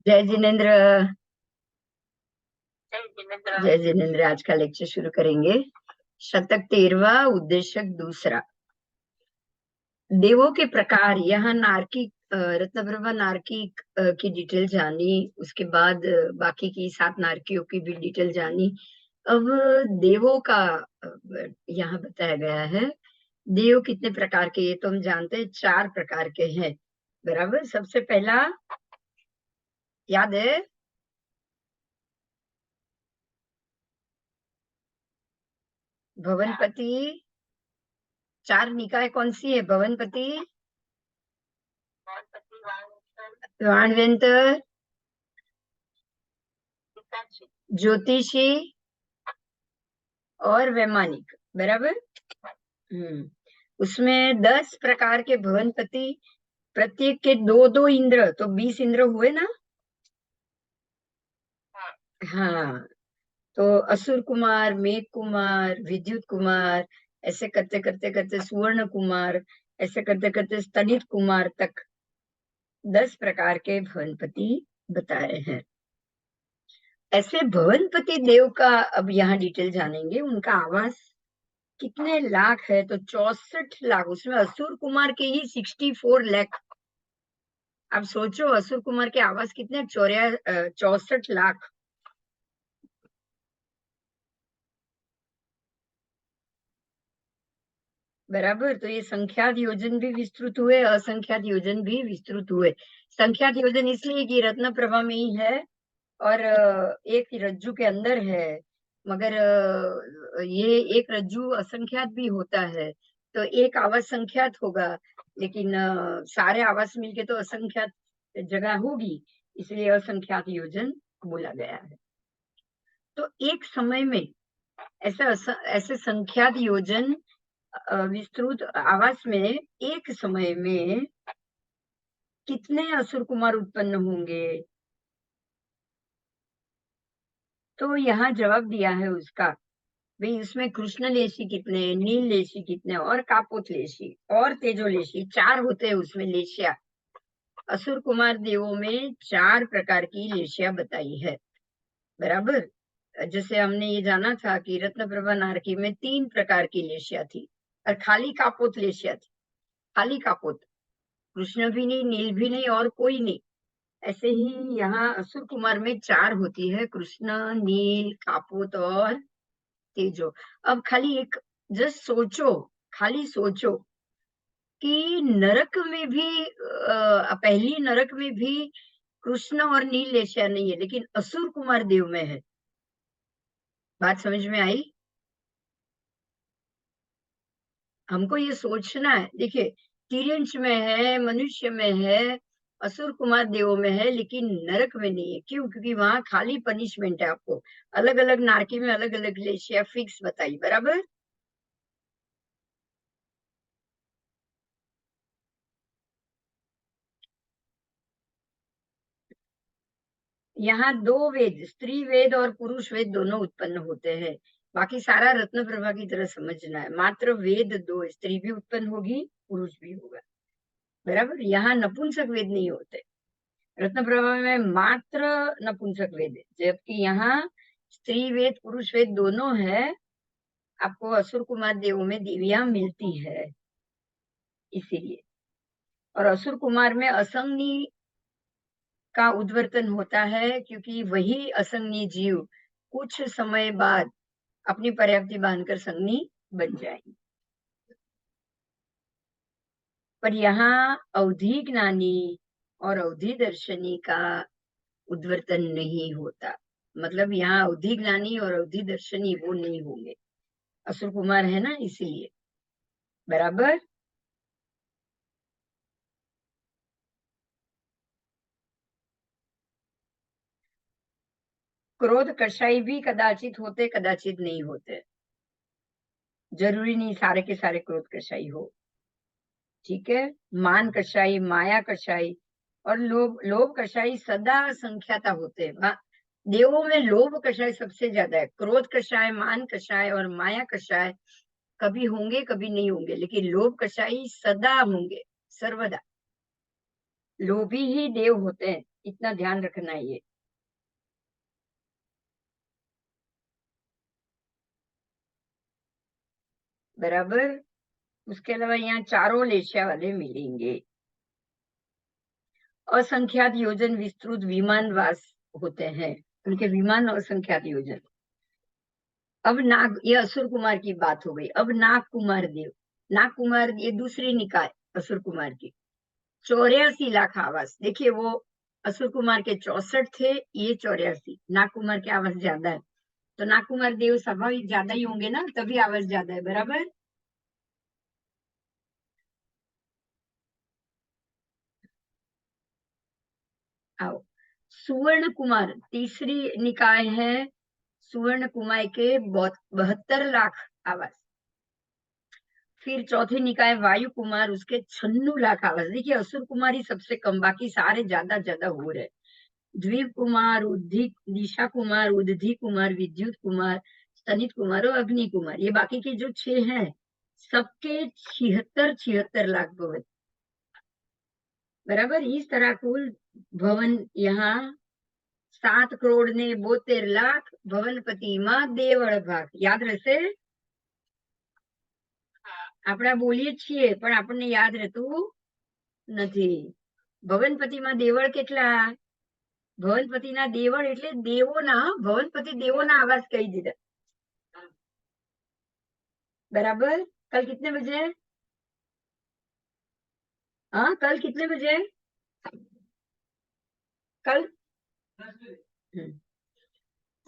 जय जिनेन्द्र। जय जिनेन्द्र। आज का लेक्चर शुरू करेंगे। शतक 13वां, उद्देशक दूसरा। देवों के प्रकार। यहाँ नारकी रत्नप्रभा नारकी की डिटेल जानी। उसके बाद बाकी की 7 नारकियों की भी डिटेल जानी। अब देवों का यहाँ बताया गया है। देव कितने प्रकार के, ये तो हम जानते हैं 4 प्रकार के हैं। बराबर। सबसे पहला याद है, भवनपति। 4 निकाय कौन सी है? भवनपति, वाणवंत, ज्योतिषी और वैमानिक। बराबर। उसमें 10 प्रकार के भवनपति, प्रत्येक के 2-2 इंद्र, तो 20 इंद्र हुए ना। हाँ। तो असुर कुमार, मेघ कुमार, विद्युत कुमार, ऐसे करते करते करते सुवर्ण कुमार, ऐसे करते करते स्तनित कुमार तक 10 प्रकार के भवनपति बताए हैं। ऐसे भवनपति देव का अब यहाँ डिटेल जानेंगे। उनका आवास कितने लाख है? तो 64 लाख। उसमें असुर कुमार के ही 64 लाख। अब सोचो, असुर कुमार के आवास कितने? 64 लाख। बराबर। तो ये संख्यात योजन भी विस्तृत हुए, असंख्यात योजन भी विस्तृत हुए। संख्यात योजन इसलिए कि रत्न प्रभा में ही है और एक रज्जु के अंदर है। मगर ये एक रज्जु असंख्यात भी होता है, तो एक आवास संख्यात होगा, लेकिन सारे आवास मिलके तो असंख्यात जगह होगी, इसलिए असंख्यात योजन बोला गया है। तो एक समय में ऐसे संख्यात योजन विस्तृत आवास में एक समय में कितने असुर कुमार उत्पन्न होंगे? तो यहाँ जवाब दिया है उसका। भाई उसमें कृष्ण लेशी कितने, नील लेशी कितने, और कापोत लेशी और तेजो लेशी 4 होते हैं उसमें लेशिया। असुर कुमार देवों में 4 प्रकार की लेशिया बताई है। बराबर। जैसे हमने ये जाना था कि रत्न प्रभा नारकी में 3 प्रकार की लेशिया थी और खाली कापोत लेशिया थी। खाली कापोत, कृष्ण भी नहीं, नील भी नहीं और कोई नहीं। ऐसे ही यहाँ असुर कुमार में 4 होती है, कृष्ण, नील, कापोत और तेजो। अब खाली एक जस्ट सोचो, खाली सोचो कि नरक में भी पहली नरक में भी कृष्ण और नील लेशिया नहीं है, लेकिन असुर कुमार देव में है। बात समझ में आई? हमको ये सोचना है। देखिए, तिर्यंश में है, मनुष्य में है, असुर कुमार देवों में है, लेकिन नरक में नहीं है। क्यों? क्योंकि वहां खाली पनिशमेंट है। आपको अलग अलग नारकी में अलग अलग लेशिया फिक्स बताई। बराबर। यहाँ 2 वेद, स्त्री वेद और पुरुष वेद दोनों उत्पन्न होते हैं। बाकी सारा रत्न प्रभा की तरह समझना है। मात्र वेद 2, स्त्री भी उत्पन्न होगी, पुरुष भी होगा। बराबर। यहाँ नपुंसक वेद नहीं होते। रत्न प्रभा में मात्र नपुंसक वेद है, जबकि यहाँ स्त्री वेद पुरुष वेद दोनों है। आपको असुर कुमार देवों में देवियां मिलती है इसीलिए। और असुर कुमार में असंगनी का उद्वर्तन होता है, क्योंकि वही असंगनी जीव कुछ समय बाद अपनी पर्याप्ति बांधकर संगनी बन जाएगी। पर यहाँ अवधि ज्ञानी और अवधि दर्शनी का उद्वर्तन नहीं होता। मतलब यहाँ अवधि ज्ञानी और अवधि दर्शनी वो नहीं होंगे। असुर कुमार है ना, इसीलिए। बराबर। क्रोध कषाई भी कदाचित होते, कदाचित नहीं होते। जरूरी नहीं सारे के सारे क्रोध कषाई हो। ठीक है। मान कषाई, माया कषाई और लोभ लोभ कषाई सदा संख्याता होते हैं। देवों में लोभ कषाय सबसे ज्यादा है। क्रोध कषाय, मान कषाय और माया कषाय कभी होंगे कभी नहीं होंगे, लेकिन लोभ कषाई सदा होंगे, सर्वदा। लोभी ही देव होते हैं। इतना ध्यान रखना है ये। बराबर। उसके अलावा यहाँ चारों लेशिया वाले मिलेंगे। असंख्यात योजन विस्तृत विमानवास होते हैं, उनके विमान असंख्यात योजन। अब नाग, ये असुर कुमार की बात हो गई। अब नाग कुमार देव, नाग कुमार ये दूसरी निकाय असुर कुमार की। 84 लाख आवास। देखिए वो असुर कुमार के 64 थे, ये 84। नाग कुमार के आवास ज्यादा है, तो नाग कुमार देव स्वाभाविक ज्यादा ही होंगे ना, तभी आवास ज्यादा है। बराबर। आओ, सुवर्ण कुमार तीसरी निकाय है। सुवर्ण कुमार के 72 लाख आवास। फिर चौथी निकाय वायु कुमार, उसके 96 लाख आवास। देखिए असुर कुमार ही सबसे कम, बाकी सारे ज्यादा ज्यादा हो रहे। द्वीप कुमार, उद्धि, दिशा कुमार, उद्धि कुमार, विद्युत कुमार, स्तनित कुमार और अग्नि कुमार, ये बाकी के जो 6 हैं सबके 76 लाख भवन। बराबर। इस तरह कुल भवन यहाँ 7 करोड़ ने 72 लाख ભવનપતિ માં દેવળ ભાગ। યાદ રહેશે? આપણે બોલીએ છીએ પણ આપણને યાદ રહેતું નથી। ભવનપતિમાં દેવળ કેટલા? ભવનપતિના દેવળ એટલે દેવોના, ભવનપતિ દેવોના આવાસ કહી દીધા। बराबर। कल कितने बजे? हाँ, कल कितने बजे? कल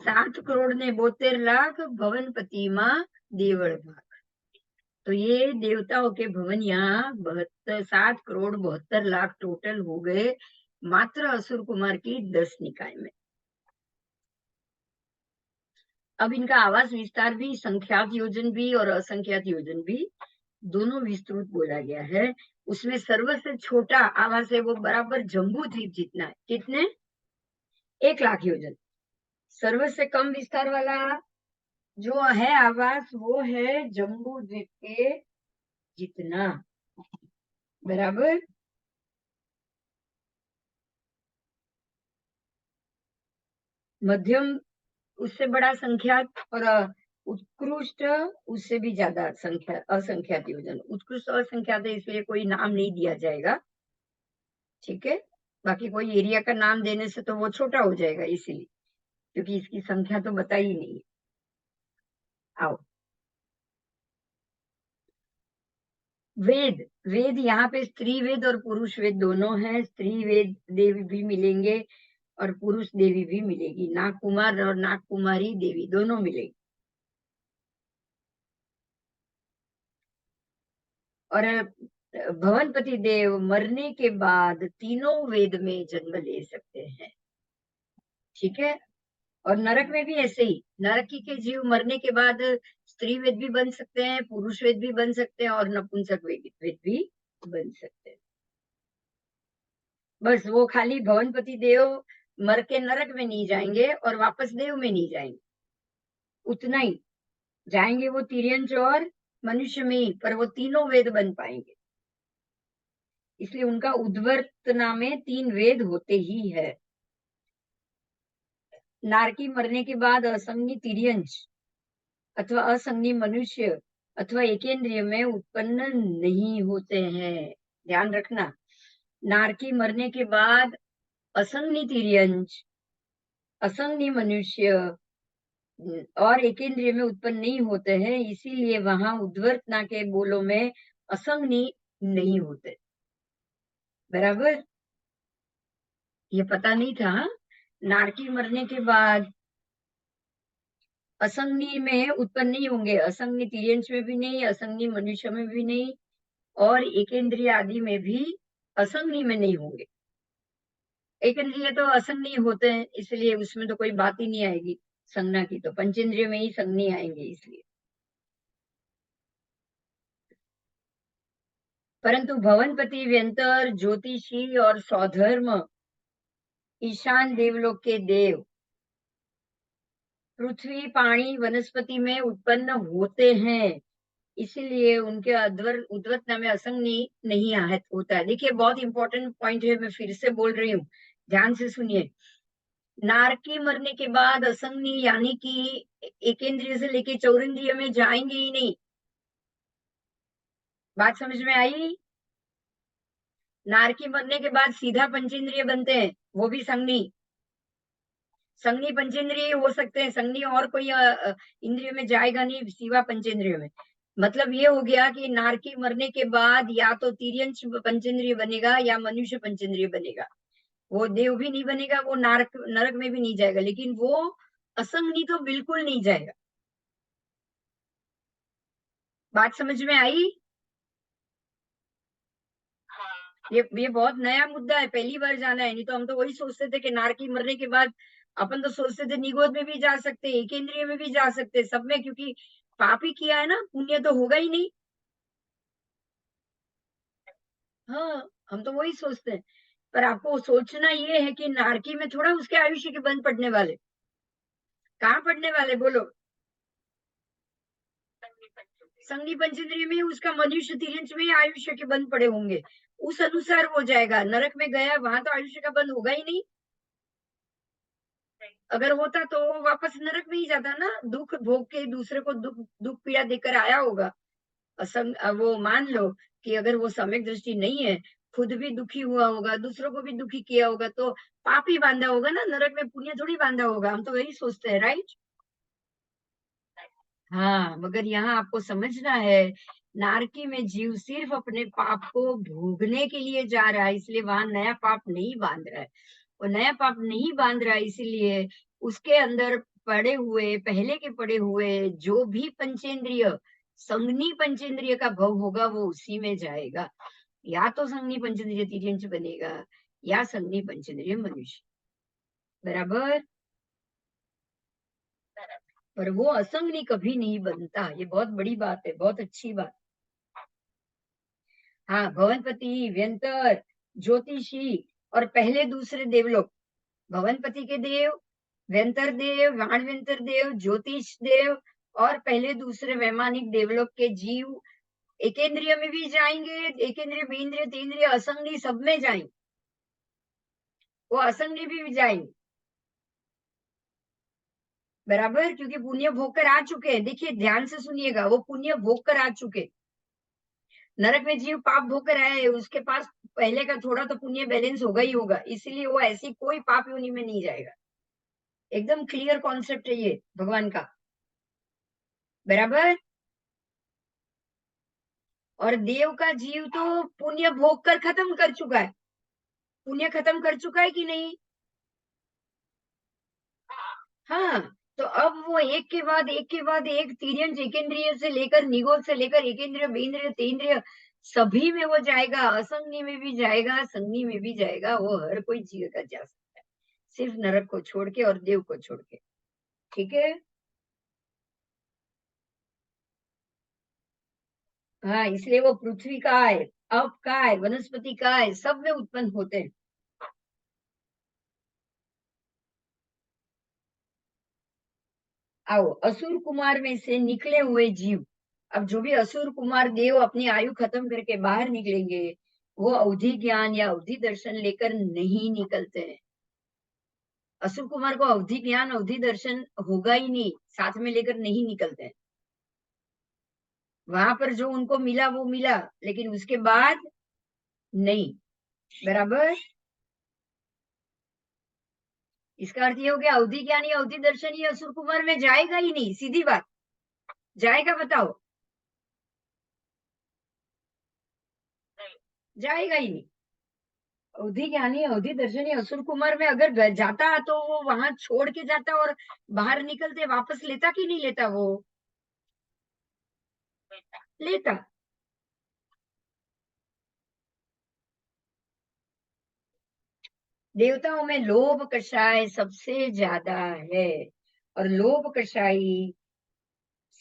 7 करोड़ ने 72 लाख भवनपति माँ देवल भाग। तो ये देवताओं के भवन यहाँ 7 करोड़ 72 लाख टोटल हो गए, मात्र असुर कुमार की 10 निकाय में। अब इनका आवास विस्तार भी, संख्यात योजन भी और असंख्यात योजन भी दोनों विस्तृत बोला गया है। उसमें सर्वसे छोटा आवास है वो बराबर जम्बू द्वीप जितना है। कितने? 1 लाख योजन। सर्वसे कम विस्तार वाला जो है आवास वो है जम्बू द्वीप के जितना। बराबर। मध्यम उससे बड़ा संख्यात, और उत्कृष्ट उससे भी ज्यादा संख्या असंख्यात योजन। उत्कृष्ट असंख्यात है इसलिए कोई नाम नहीं दिया जाएगा, ठीक है। बाकी कोई एरिया का नाम देने से तो वो छोटा हो जाएगा, इसीलिए, क्योंकि इसकी संख्या तो बताई नहीं है। आओ, वेद। वेद यहाँ पे स्त्री वेद और पुरुष वेद दोनों हैं। स्त्री वेद देवी भी मिलेंगे और पुरुष देवी भी मिलेगी। नाग कुमार और नाग कुमारी देवी दोनों मिलेगी। और भवनपति देव मरने के बाद तीनों वेद में जन्म ले सकते हैं, ठीक है। और नरक में भी ऐसे ही, नरक के जीव मरने के बाद स्त्री वेद भी बन सकते हैं, पुरुष वेद भी बन सकते हैं और नपुंसक वेद भी बन सकते हैं। बस वो खाली भवनपति देव मर के नरक में नहीं जाएंगे और वापस देव में नहीं जाएंगे, उतना ही जाएंगे वो तिर्यंच और मनुष्य में ही, पर वो तीनों वेद बन पाएंगे। इसलिए उनका उद्वर्तना में 3 वेद होते ही है। नारकी मरने के बाद असंगी तिर्यंच अथवा असंगी मनुष्य अथवा एकेंद्रिय में उत्पन्न नहीं होते हैं। ध्यान रखना, नारकी मरने के बाद असंगी तिर्यंच, असंगी मनुष्य और एकेंद्रिय में उत्पन्न नहीं होते हैं, इसीलिए वहां उद्वर्तना के बोलों में असंगी नहीं होते। बराबर। ये पता नहीं था। नारकी मरने के बाद असंगी में उत्पन्न नहीं होंगे, असंगी तिर्यंच में भी नहीं, असंगी मनुष्य में भी नहीं, और एकेंद्रिय आदि में भी असंगी में नहीं होंगे। एकेंद्रिय तो असंगी होते हैं, इसलिए उसमें तो कोई बात ही नहीं आएगी संज्ञा की, तो पंचेंद्रिय में ही संज्ञा आएंगे इसलिए। परंतु भवनपति, व्यंतर, ज्योतिषी और स्वधर्म ईशान देवलोक के देव पृथ्वी, पानी, वनस्पति में उत्पन्न होते हैं, इसीलिए उनके उद्वर्तना में असंग नहीं होता है। देखिए बहुत इंपॉर्टेंट पॉइंट है, मैं फिर से बोल रही हूँ ध्यान से सुनिए। नारकी मरने के बाद असंगनी यानी कि एकेंद्रिय से लेके चौरेंद्रिय में जाएंगे ही नहीं। बात समझ में आई? नारकी मरने के बाद सीधा पंचेंद्रिय बनते हैं, वो भी संगनी। संगनी पंचेंद्रिय हो सकते हैं, संगनी और कोई इंद्रिय में जाएगा नहीं सिवा पंचेंद्रिय में। मतलब ये हो गया कि नारकी मरने के बाद या तो तिर्यंश पंचेंद्रिय बनेगा या मनुष्य पंचेंद्रिय बनेगा। वो देव भी नहीं बनेगा, वो नरक में भी नहीं जाएगा, लेकिन वो असंगनी तो बिल्कुल नहीं जाएगा। बात समझ में आई? ये बहुत नया मुद्दा है, पहली बार जाना है। नहीं तो हम तो वही सोचते थे कि नारकी मरने के बाद अपन तो सोचते थे निगोद में भी जा सकते, एकेंद्रिय में भी जा सकते, सब में, क्योंकि पाप ही किया है ना, पुण्य तो होगा ही नहीं। हाँ, हम तो वही सोचते हैं। पर आपको सोचना ये है कि नारकी में थोड़ा उसके आयुष्य के बंद पड़ने वाले। कहाँ पड़ने वाले बोलो? संगनी पंचेंद्रिय में उसका मनुष्य तिरंज में आयुष्य के बंद पड़े होंगे, उस अनुसार हो जाएगा। नरक में गया वहां तो आयुष्य का बंद होगा ही नहीं। अगर होता तो वो वापस नरक में ही जाता ना, दुख भोग के दूसरे को दुख दुख पीड़ा देकर आया होगा। वो मान लो कि अगर वो सम्यक दृष्टि नहीं है, खुद भी दुखी हुआ होगा, दूसरों को भी दुखी किया होगा, तो पाप ही बांधा होगा ना, नरक में पुण्य थोड़ी बांधा होगा। हम तो वही सोचते हैं, राइट? हाँ, मगर यहाँ आपको समझना है, नारकी में जीव सिर्फ अपने पाप को भोगने के लिए जा रहा है, इसलिए वहां नया पाप नहीं बांध रहा है। वो नया पाप नहीं बांध रहा है, इसीलिए उसके अंदर पड़े हुए, पहले के पड़े हुए जो भी पंचेंद्रिय, संगनी पंचेंद्रिय का भोग होगा, वो उसी में जाएगा। या तो संगनी पंचेंद्रिय तिर्यंच बनेगा या संगनी पंचेंद्रिय मनुष्य। बराबर? पर वो असंगनी कभी नहीं बनता, ये बहुत बड़ी बात है, बहुत अच्छी बात। हाँ, भवनपति, व्यंतर, ज्योतिषी और पहले दूसरे देवलोक। भवनपति के देव, व्यंतर देव, वाणव्यंतर देव, ज्योतिष देव और पहले दूसरे वैमानिक देवलोक के जीव एकेंद्रिय में भी जाएंगे, एकेंद्रिय, बीन्द्रिय, तीन्द्रिय, असंगनी सब में जाएंगे। वो असंगनी भी जाएंगे। बराबर? क्योंकि पुण्य भोग कर आ चुके हैं। देखिए ध्यान से सुनिएगा, वो पुण्य भोग कर आ चुके। नरक में जीव पाप भोग कर आया है, उसके पास पहले का थोड़ा तो पुण्य बैलेंस होगा ही होगा, इसलिए वो ऐसी कोई पाप योनि में नहीं जाएगा। एकदम क्लियर कॉन्सेप्ट है ये भगवान का। बराबर? और देव का जीव तो पुण्य भोग कर खत्म कर चुका है। पुण्य खत्म कर चुका है कि नहीं? हाँ, तो अब वो एक के बाद एक के बाद एक, तिर्यंच एकेंद्रिय से लेकर, निगोद से लेकर, एकेंद्रिय, बीन्द्रिय, तेन्द्रिय सभी में वो जाएगा, असंगनी में भी जाएगा, संगनी में भी जाएगा। वो हर कोई जीव का जा सकता है, सिर्फ नरक को छोड़ के और देव को छोड़ के। ठीक है? हाँ, इसलिए वो पृथ्वी का है, अप का है, वनस्पति का है, सब में उत्पन्न होते हैं। आओ, असुर कुमार में से निकले हुए जीव। अब जो भी असुर कुमार देव अपनी आयु खत्म करके बाहर निकलेंगे, वो अवधि ज्ञान या अवधि दर्शन लेकर नहीं निकलते हैं। असुर कुमार को अवधि ज्ञान, अवधि दर्शन होगा ही नहीं, साथ में लेकर नहीं निकलते हैं। वहां पर जो उनको मिला वो मिला, लेकिन उसके बाद नहीं। बराबर? इसका अर्थ ये हो गया, अवधि ज्ञान या अवधि दर्शन ये असुर कुमार में जाएगा ही नहीं, सीधी बात। जाएगा? बताओ। जाएगा ही नहीं। अवधि ज्ञानी, अवधि दर्शनी असुर कुमार में अगर जाता तो वो वहां छोड़ के जाता, और बाहर निकलते वापस लेता कि नहीं लेता? वो लेता। देवताओं में लोभ कषाय सबसे ज्यादा है, और लोभ कषाई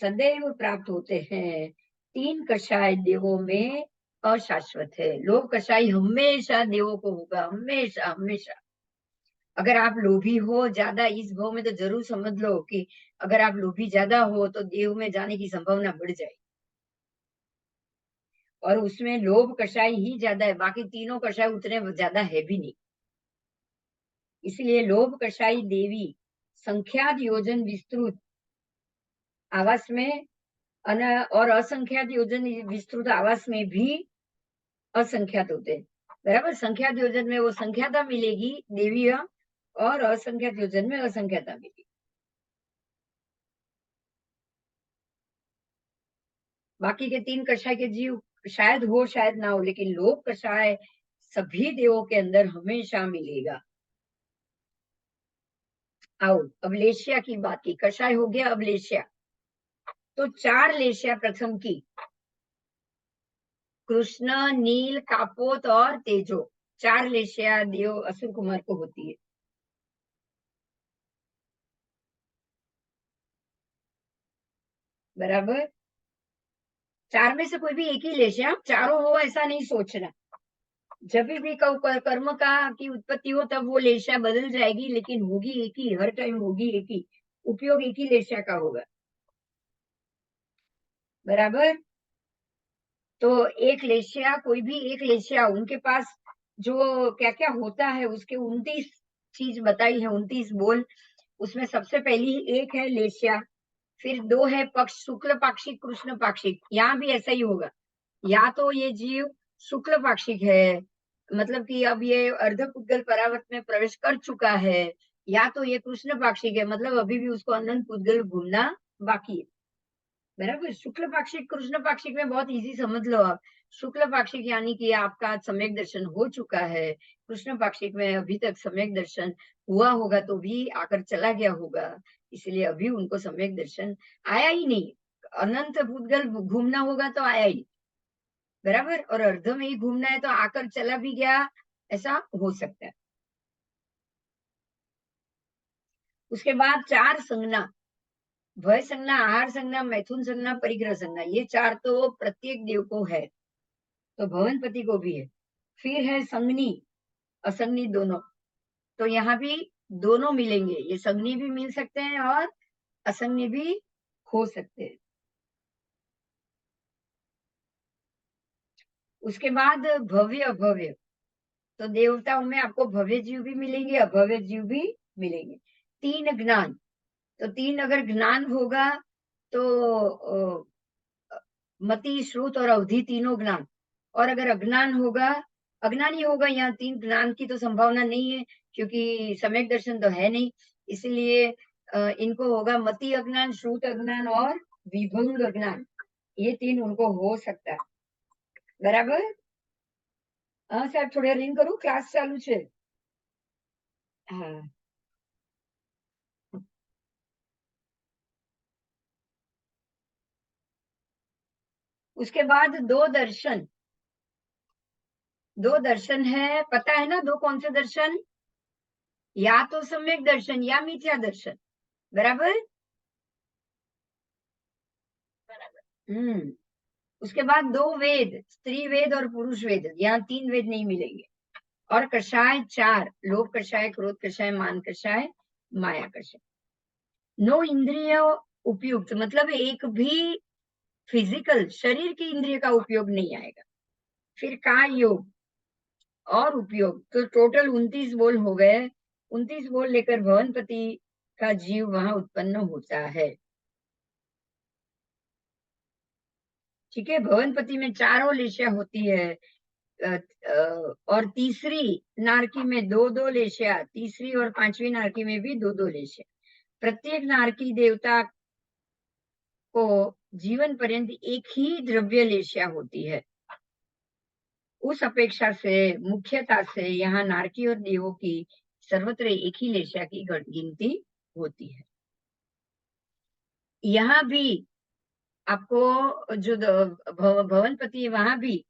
सदैव प्राप्त होते हैं। तीन कषाय देवों में अशाश्वत है। लोभ कषाई हमेशा देवों को होगा, हमेशा हमेशा। अगर आप लोभी हो ज्यादा इस भाव में, तो जरूर समझ लो कि अगर आप लोभी ज्यादा हो तो देव में जाने की संभावना बढ़ जाएगी। और उसमें लोभ कषाय ही ज्यादा है, बाकी तीनों कषाय उतने ज्यादा है भी नहीं। इसलिए लोभ कषायी देवी संख्यात योजन विस्तृत आवास में और असंख्यात योजन विस्तृत आवास में भी असंख्यात होते हैं। बराबर, संख्यात योजन में वो संख्याता मिलेगी देवी, और असंख्यात योजन में असंख्याता मिलेगी। बाकी के 3 कषाय के जीव शायद हो शायद ना हो, लेकिन लोभ कषाय सभी देवों के अंदर हमेशा मिलेगा। आओ अब लेशिया की बात की, कषाय हो गया, अब लेशिया। तो 4 लेशिया प्रथम की, कृष्ण, नील, कापोत और तेजो, 4 लेशिया देव असुर कुमार को होती है। बराबर, 4 में से कोई भी एक ही लेशिया, चारों हो ऐसा नहीं सोचना। जब भी कर्म का की उत्पत्ति हो तब वो लेशिया बदल जाएगी, लेकिन होगी एक ही, हर टाइम होगी एक ही, उपयोग एक ही लेशिया का होगा। बराबर, तो एक लेशिया, कोई भी एक लेशिया, उनके पास जो क्या क्या होता है उसके 29 चीज बताई है, 29 बोल। उसमें सबसे पहली एक है लेशिया, फिर 2 है पक्ष, शुक्ल पाक्षिक, कृष्ण पाक्षिक। यहाँ भी ऐसा ही होगा, या तो ये जीव शुक्ल पाक्षिक है, मतलब कि अब ये अर्धपुद्गल परावर्त में प्रवेश कर चुका है, या तो ये कृष्ण पाक्षिक है, मतलब अभी भी उसको अनंत पुद्गल घूमना बाकी है। बराबर, शुक्ल पाक्षिक कृष्ण पाक्षिक में बहुत इजी समझ लो आप। शुक्ल पाक्षिक यानी कि आपका सम्यक दर्शन हो चुका है, कृष्ण पाक्षिक में अभी तक सम्यक दर्शन हुआ होगा तो भी आकर चला गया होगा, इसलिए अभी उनको सम्यक दर्शन आया ही नहीं। अनंत भूतगल घूमना होगा तो आया ही, बराबर, और अर्ध में ही घूमना है तो आकर चला भी गया, ऐसा हो सकता है। उसके बाद 4 संज्ञा, भय संज्ञा, आहार संज्ञा, मैथुन संज्ञा, परिग्रह संज्ञा, ये 4 तो प्रत्येक देव को है, तो भवनपति को भी है। फिर है संगनी, असंगनी दोनों, तो यहाँ भी दोनों मिलेंगे, ये संगनी भी मिल सकते हैं और असंगनी भी हो सकते हैं। उसके बाद भव्य अभव्य, तो देवताओं में आपको भव्य जीव भी मिलेंगे, अभव्य जीव भी मिलेंगे। 3 ज्ञान, तो 3 अगर ज्ञान होगा तो मति, श्रुत और अवधि, तीनों ज्ञान। और अगर अज्ञान होगा, अज्ञान ही होगा, यहाँ 3 ज्ञान की तो संभावना नहीं है क्योंकि सम्यक दर्शन तो है नहीं, इसलिए इनको होगा मति अज्ञान, श्रुत अज्ञान और विभंग अज्ञान, ये 3 उनको हो सकता है। बराबर, हाँ साहब, थोड़े रिंग करूं, क्लास चालू है। हाँ, उसके बाद 2 दर्शन, 2 दर्शन है, पता है ना 2 कौन से दर्शन, या तो सम्यक दर्शन या मिथ्या दर्शन। बराबर, हम्म। उसके बाद 2 वेद, स्त्री वेद और पुरुष वेद, यहाँ 3 वेद नहीं मिलेंगे। और कषाय 4, लोभ कषाय, क्रोध कषाय, मान कषाय, माया कषाय। 9 इंद्रिय उपयुक्त, मतलब एक भी फिजिकल शरीर की इंद्रिय का उपयोग नहीं आएगा। फिर काय योग और उपयोग, तो टोटल 29 बोल हो गए। 29 बोल लेकर भवनपति का जीव वहां उत्पन्न होता है। ठीक है, भवनपति में चारों लेशिया होती है, और तीसरी नारकी में 2-2 लेशिया, तीसरी और 5वीं नारकी में भी 2-2 लेशिया। प्रत्येक नारकी देवता को जीवन पर्यंत एक ही द्रव्य लेशिया होती है। उस अपेक्षा से, मुख्यता से यहाँ नारकी और देवों की सर्वत्र एक ही लेशिया की गिनती होती है। यहाँ भी आपको जो भवनपति है वहां भी,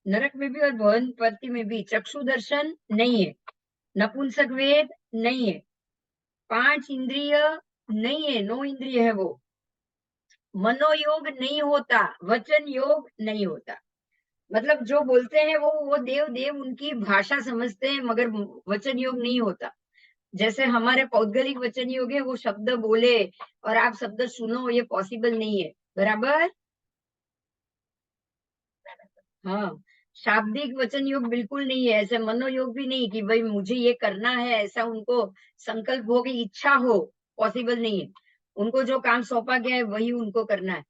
नरक में भी और भवनपति में भी चक्षु दर्शन नहीं है, नपुंसक वेद नहीं है, 5 इंद्रिय नहीं है, 9 इंद्रिय है वो, मनोयोग नहीं होता, वचन योग नहीं होता, मतलब जो बोलते हैं वो देव देव उनकी भाषा समझते हैं, मगर वचन योग नहीं होता। जैसे हमारे पौद्गलिक वचन योग है, वो शब्द बोले और आप शब्द सुनो, ये पॉसिबल नहीं है। बराबर, हाँ, शाब्दिक वचन योग बिल्कुल नहीं है, ऐसे मनोयोग भी नहीं कि भाई मुझे ये करना है, ऐसा उनको संकल्प हो कि इच्छा हो, पॉसिबल नहीं है। उनको जो काम सौंपा गया है वही उनको करना है।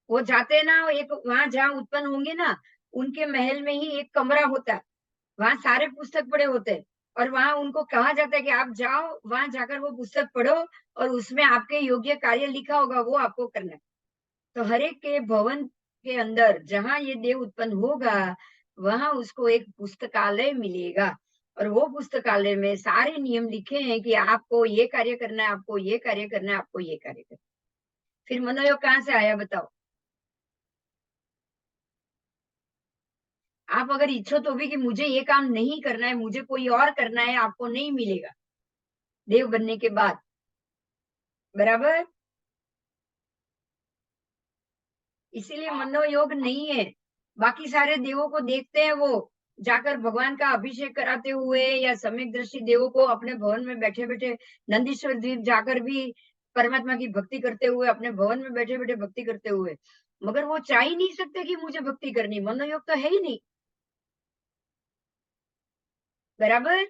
वो जाते हैं ना, एक वहां जहाँ उत्पन्न होंगे ना, उनके महल में ही एक कमरा होता है, वहां सारे पुस्तक पड़े होते हैं, और वहां उनको कहा जाता है कि आप जाओ, वहां जाकर वो पुस्तक पढ़ो, और उसमें आपके योग्य कार्य लिखा होगा, वो आपको करना है। तो हर एक के भवन के अंदर जहां ये देव उत्पन्न होगा, वहां उसको एक पुस्तकालय मिलेगा, और वो पुस्तकालय में सारे नियम लिखे हैं कि आपको ये कार्य करना है, आपको ये कार्य करना है, आपको ये कार्य करना है। फिर मनोयोग कहाँ से आया बताओ? आप अगर इच्छो तो भी कि मुझे ये काम नहीं करना है, मुझे कोई और करना है, आपको नहीं मिलेगा देव बनने के बाद। बराबर? इसीलिए मनोयोग नहीं है। बाकी सारे देवों को देखते हैं, वो जाकर भगवान का अभिषेक कराते हुए, या सम्यक दृष्टि देवों को अपने भवन में बैठे बैठे, नंदीश्वर द्वीप जाकर भी परमात्मा की भक्ति करते हुए, अपने भवन में बैठे बैठे भक्ति करते हुए, मगर वो चाह ही नहीं सकते कि मुझे भक्ति करनी। मनोयोग तो है ही नहीं। बराबर?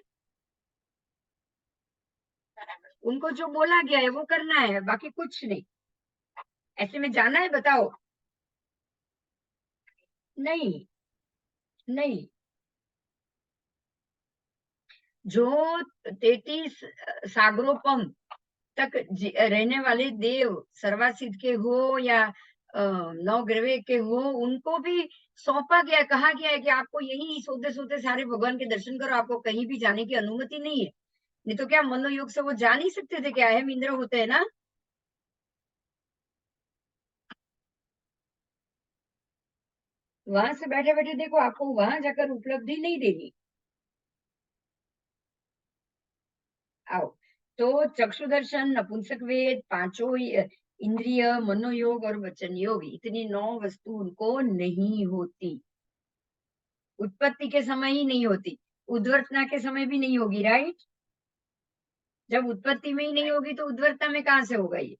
उनको जो बोला गया है वो करना है, बाकी कुछ नहीं। ऐसे में जाना है, बताओ? नहीं, नहीं। जो 33 सागरोपम तक रहने वाले देव, सर्वासिद्ध के हो या नवग्रह के हो, उनको भी सौंपा गया, कहा गया है कि आपको यही सोते सोते सारे भगवान के दर्शन करो, आपको कहीं भी जाने की अनुमति नहीं है। नहीं तो क्या मनोयोग से वो जा नहीं सकते थे क्या? अहम इंद्र होते हैं ना। वहां से बैठे बैठे देखो, आपको वहां जाकर उपलब्धि नहीं देनी। आओ। तो चक्षु दर्शन, नपुंसक वेद, पांचों इंद्रिय, मनोयोग और वचन योग, इतनी 9 वस्तु उनको नहीं होती। उत्पत्ति के समय ही नहीं होती, उद्वर्तना के समय भी नहीं होगी, राइट? जब उत्पत्ति में ही नहीं होगी तो उद्वर्तना में कहां से होगा ये?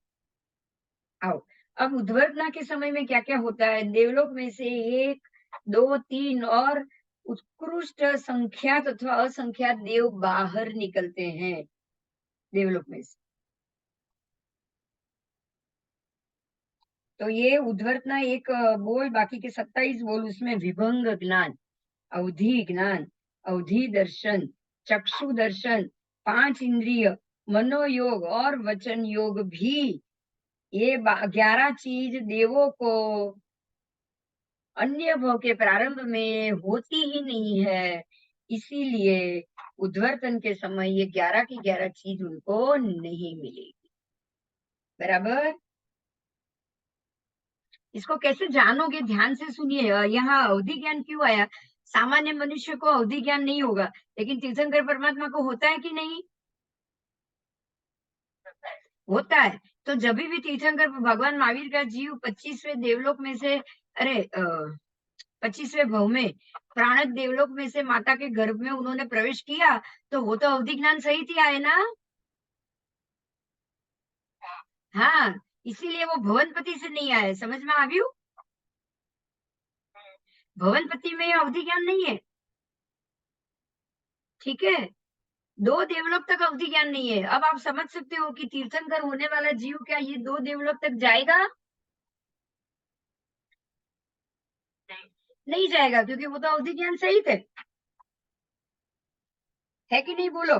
आओ। अब उद्वर्तना के समय में क्या क्या होता है? देवलोक में से 1, 2, 3 और उत्कृष्ट संख्यात अथवा असंख्यात देव बाहर निकलते हैं देवलोक में से। तो ये उद्वर्तना एक बोल, बाकी के 27 बोल, उसमें विभंग ज्ञान, अवधि ज्ञान, अवधि दर्शन, चक्षु दर्शन, 5 इंद्रिय, मनोयोग और वचन योग भी, ये 11 चीज देवों को अन्य भव के प्रारंभ में होती ही नहीं है। इसीलिए उद्वर्तन के समय ये 11 की 11 चीज उनको नहीं मिलेगी। बराबर? इसको कैसे जानोगे? ध्यान से सुनिए। यहाँ अवधि ज्ञान क्यों आया? सामान्य मनुष्य को अवधि ज्ञान नहीं होगा, लेकिन तीर्थंकर परमात्मा को होता है कि नहीं? होता है। तो जब भी तीर्थंकर भगवान महावीर का जीव 25वें देवलोक में से, अरे 25वें भव में प्राणक देवलोक में से माता के गर्भ में उन्होंने प्रवेश किया, तो वो तो अवधि ज्ञान सहित ही आए ना। हाँ, इसीलिए वो भवनपति से नहीं आए। समझ में आव्યું? भवनपति में अवधि ज्ञान नहीं है। ठीक है? 2 देवलोक तक अवधि ज्ञान नहीं है। अब आप समझ सकते हो कि तीर्थंकर होने वाला जीव क्या ये 2 देवलोक तक जाएगा? नहीं जाएगा, क्योंकि वो तो अवधि ज्ञान सहित है कि नहीं? बोलो।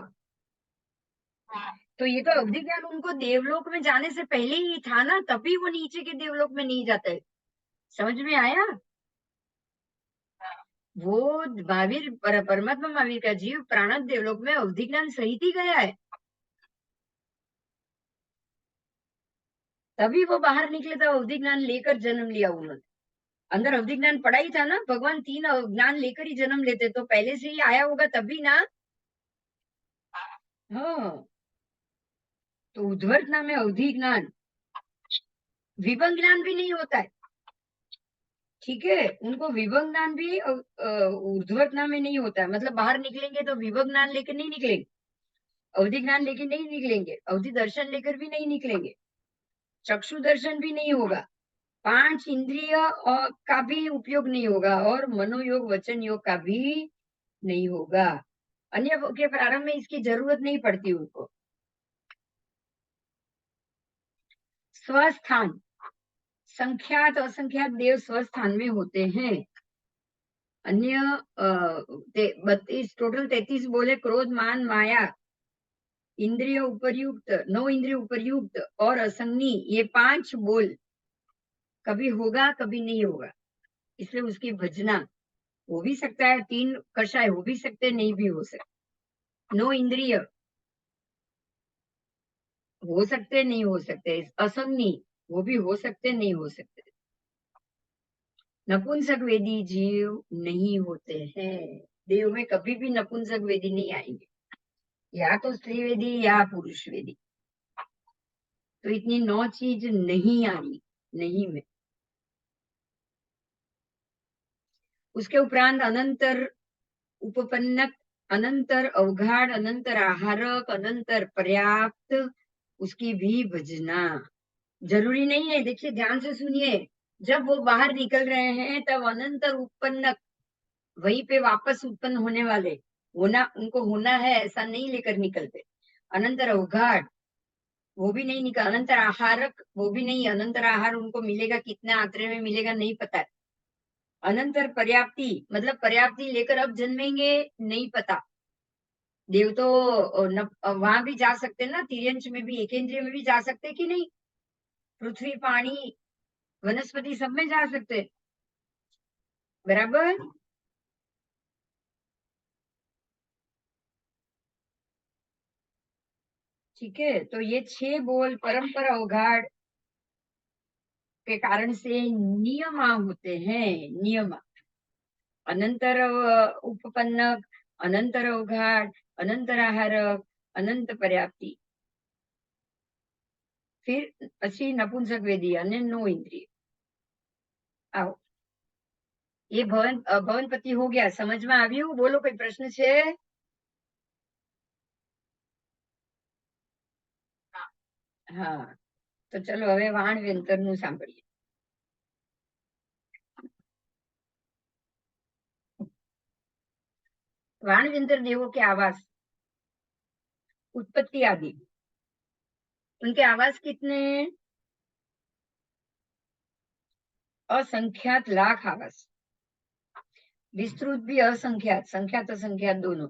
तो ये तो अवधि ज्ञान उनको देवलोक में जाने से पहले ही था ना, तभी वो नीचे के देवलोक में नहीं जाते। समझ में आया? वो महावीर परमात्मा महावीर का जीव प्राणक देवलोक में अवधि ज्ञान सहित ही गया है, तभी वो बाहर निकले, तो अवधि ज्ञान लेकर जन्म लिया उन्होंने। अंदर अवधि ज्ञान पड़ा ही था ना, भगवान 3 ज्ञान लेकर ही जन्म लेते, तो पहले से ही आया होगा तभी ना। हाँ। तो उद्वर्तना में अवधि ज्ञान, विभंग ज्ञान भी नहीं होता है। ठीक है? उनको विभंग ज्ञान भी ऊर्ध्वतना में नहीं होता है। मतलब बाहर निकलेंगे तो विभंग ज्ञान लेकर नहीं निकलेंगे, अवधि ज्ञान लेकर नहीं निकलेंगे, अवधि दर्शन लेकर भी नहीं निकलेंगे, चक्षु दर्शन भी नहीं होगा। 5 इंद्रिय और का भी उपयोग नहीं होगा और मनोयोग वचन योग का भी नहीं होगा। अन्य के प्रारंभ में इसकी जरूरत नहीं पड़ती उनको। स्वस्थान, संख्यात असंख्यात देव स्वस्थान में होते हैं। अन्य 32 टोटल 33 बोले क्रोध मान माया इंद्रिय उपर्युक्त 9 इंद्रिय उपर्युक्त और असंगनी, ये 5 बोल कभी होगा कभी नहीं होगा, इसलिए उसकी भजना हो भी सकता है, 3 कषाय हो भी सकते, नहीं भी हो सकते। 9 इंद्रिय हो सकते नहीं हो सकते, असंगनी वो भी हो सकते नहीं हो सकते। नपुंसक वेदी जीव नहीं होते हैं, देव में कभी भी नपुंसक वेदी नहीं आएंगे, या तो स्त्री वेदी या पुरुष वेदी। तो इतनी 9 चीज नहीं आ रही, नहीं में। उसके उपरांत अनंतर उपपन्नक, अनंतर अवघाड़, अनंतर आहारक, अनंतर पर्याप्त, उसकी भी भजना जरूरी नहीं है। देखिए ध्यान से सुनिए, जब वो बाहर निकल रहे हैं तब अनंतर उपपन्नक वहीं पे वापस उत्पन्न होने वाले, होना उनको होना है ऐसा नहीं लेकर निकलते। अनंतर अवघाड़ वो भी नहीं निकल, अनंतर आहारक वो भी नहीं, अनंतर आहार उनको मिलेगा, कितने आंतरे में मिलेगा नहीं पता है। अनंतर पर्याप्ति मतलब पर्याप्ति लेकर अब जन्मेंगे नहीं पता। देव तो वहां भी जा सकते हैं ना, तिर्यंश में भी, एकेंद्रिय में भी जा सकते कि नहीं, पृथ्वी पानी वनस्पति सब में जा सकते, बराबर। ठीक है, तो ये 6 बोल परंपरा उघाड़ के कारण से नियमा होते हैं, नियमा। अनंतर उपपन्नक, अनंतर अवघाड़, अनंतर आहारक, अनंत पर्याप्ति, फिर अच्छी नपुंसक वेदी અને 9 इंद्रिय। आओ, ये भवनपति हो गया, समझ में આવ્યું? बोलो कोई प्रश्न છે? હા, તો ચલો હવે વાણ વ્યંતરનું સાંભળીએ। वाण व्यंतर देवों के आवास, उत्पत्ति आदि, उनके आवास कितने हैं? असंख्यात लाख आवास, विस्तृत भी असंख्यात, संख्यात असंख्यात दोनों।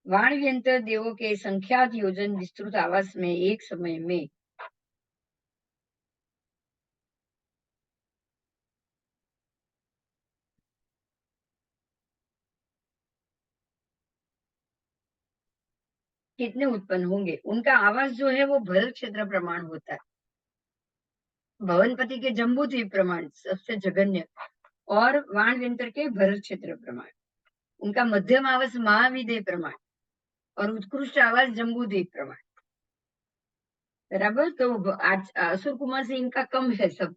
वाण व्यंतर देवों के संख्यात योजन विस्तृत आवास में एक समय में कितने उत्पन्न होंगे? उनका आवास जो है वो भरत क्षेत्र प्रमाण होता है, भवनपति के जम्बू द्वीप प्रमाण सबसे जघन्य, और वाण व्यंतर के भरत क्षेत्र प्रमाण। उनका मध्यम आवास महाविदय प्रमाण और उत्कृष्ट आवास जम्बू द्वीप प्रमाण, बराबर। तो आज असुर कुमार से इनका कम है सब,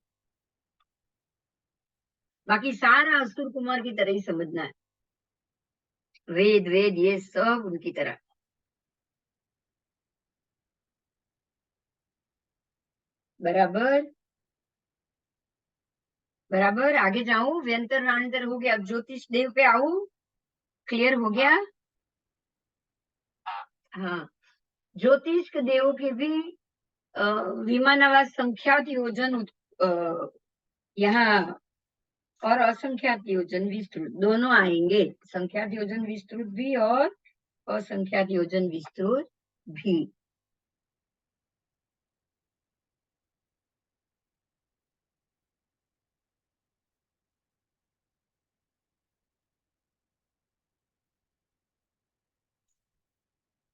बाकी सारा असुर कुमार की तरह ही समझना है, वेद वेद ये सब उनकी तरह, बराबर। बराबर, आगे जाऊं? व्यंतर राणतर हो गया, अब ज्योतिष देव पे आऊं, क्लियर हो गया? हाँ, ज्योतिष के देवों के भी विमानवास संख्यात योजन यहाँ और असंख्यात योजन विस्तृत दोनों आएंगे, संख्यात योजन विस्तृत भी और असंख्यात योजन विस्तृत भी।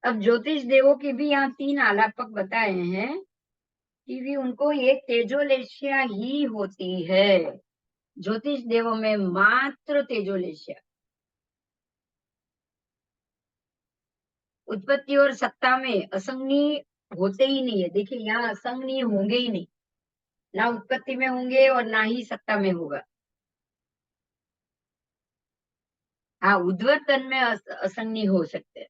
अब ज्योतिष देवों के भी यहाँ 3 आलापक बताए हैं कि भी उनको एक तेजोलेशिया ही होती है, ज्योतिष देवों में मात्र तेजोलेशिया, उत्पत्ति और सत्ता में असंगनी होते ही नहीं है। देखिए यहाँ असंगनी होंगे ही नहीं, ना उत्पत्ति में होंगे और ना ही सत्ता में होगा। हाँ, उद्वर्तन में असंगनी हो सकते हैं,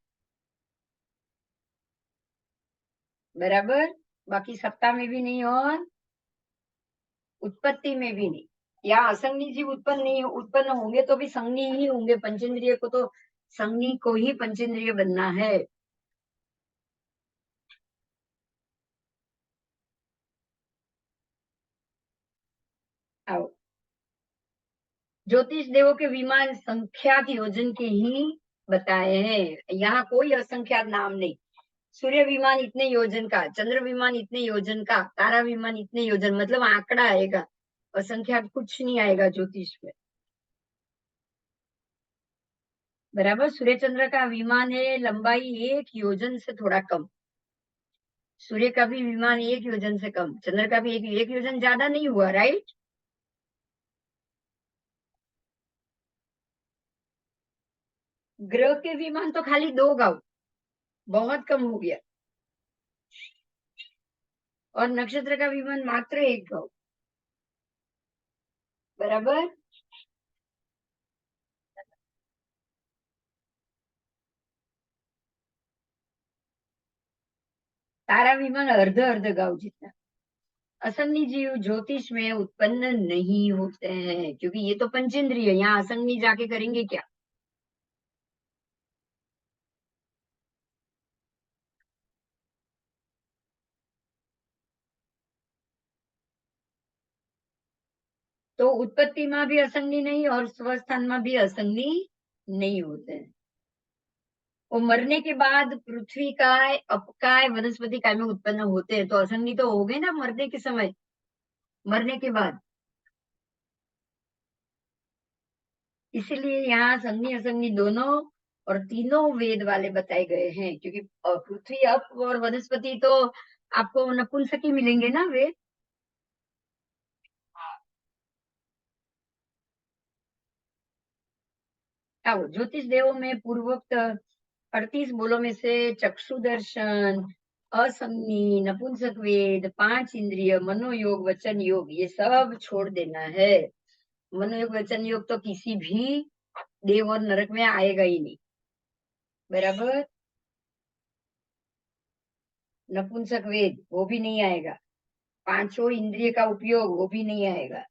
बराबर, बाकी सत्ता में भी नहीं और उत्पत्ति में भी नहीं। या असंगी जीव उत्पन्न होंगे तो भी संगी ही होंगे। पंचेंद्रिय को तो संगी को ही पंचेंद्रिय बनना है। आओ, ज्योतिष देवों के विमान संख्यात योजन के ही बताए हैं। यहाँ कोई असंख्यात नाम नहीं। सूर्य विमान इतने योजन का, चंद्र विमान इतने योजन का, तारा विमान इतने योजन, मतलब आंकड़ा आएगा, असंख्यात कुछ नहीं आएगा ज्योतिष में। बराबर। सूर्य चंद्र का विमान है लंबाई 1 योजन से थोड़ा कम। सूर्य का भी विमान 1 योजन से कम, चंद्र का भी एक योजन ज्यादा नहीं हुआ, राइट। ग्रह के विमान तो खाली 2 गाँव, बहुत कम हो गया। और नक्षत्र का विमान मात्र 1 गाँव। बराबर। तारा विमान अर्ध अर्ध गाँव जितना। असंगनी जीव ज्योतिष में उत्पन्न नहीं होते हैं, क्योंकि ये तो पंचेंद्रिय, यहाँ असंगनी जाके करेंगे क्या। तो उत्पत्ति में भी असंगनी नहीं और स्वस्थान में भी असंगनी नहीं होते हैं। वो मरने के बाद पृथ्वी काय, अपकाय, वनस्पति काय में उत्पन्न होते हैं, तो असंगनी तो हो गए ना मरने के समय, मरने के बाद। इसीलिए यहाँ संगनी असंगनी दोनों और तीनों वेद वाले बताए गए हैं, क्योंकि पृथ्वी अप और वनस्पति तो आपको नपुंसक ही मिलेंगे ना वेद। आओ, ज्योतिष देवों में पूर्वोक्त 38 बोलों में से चक्षु दर्शन, असंगनी, नपुंसक वेद, 5 इंद्रिय, मनोयोग, वचन योग, ये सब छोड़ देना है। मनोयोग वचन योग तो किसी भी देव और नरक में आएगा ही नहीं। बराबर। नपुंसक वेद वो भी नहीं आएगा। पांचों इंद्रिय का उपयोग वो भी नहीं आएगा।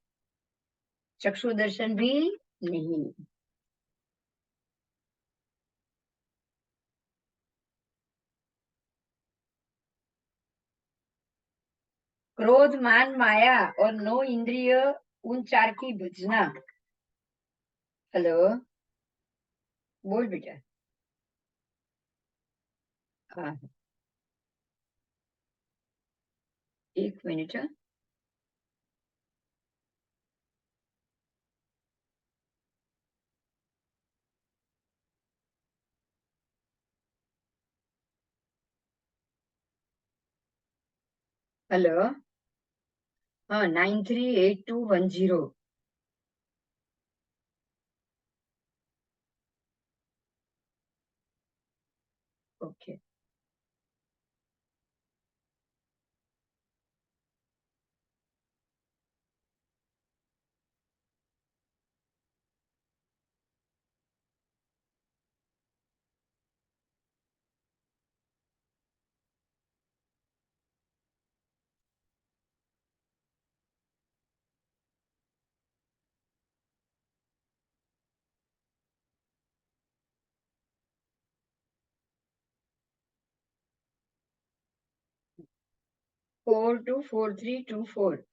चक्षु दर्शन भी नहीं। क्रोध, मान, माया और 9 इंद्रिय, उन 4 की भजना। हेलो, बोल बेटा। हाँ, 1 मिनट। हेलो। हाँ, 938210। ओके। 424324।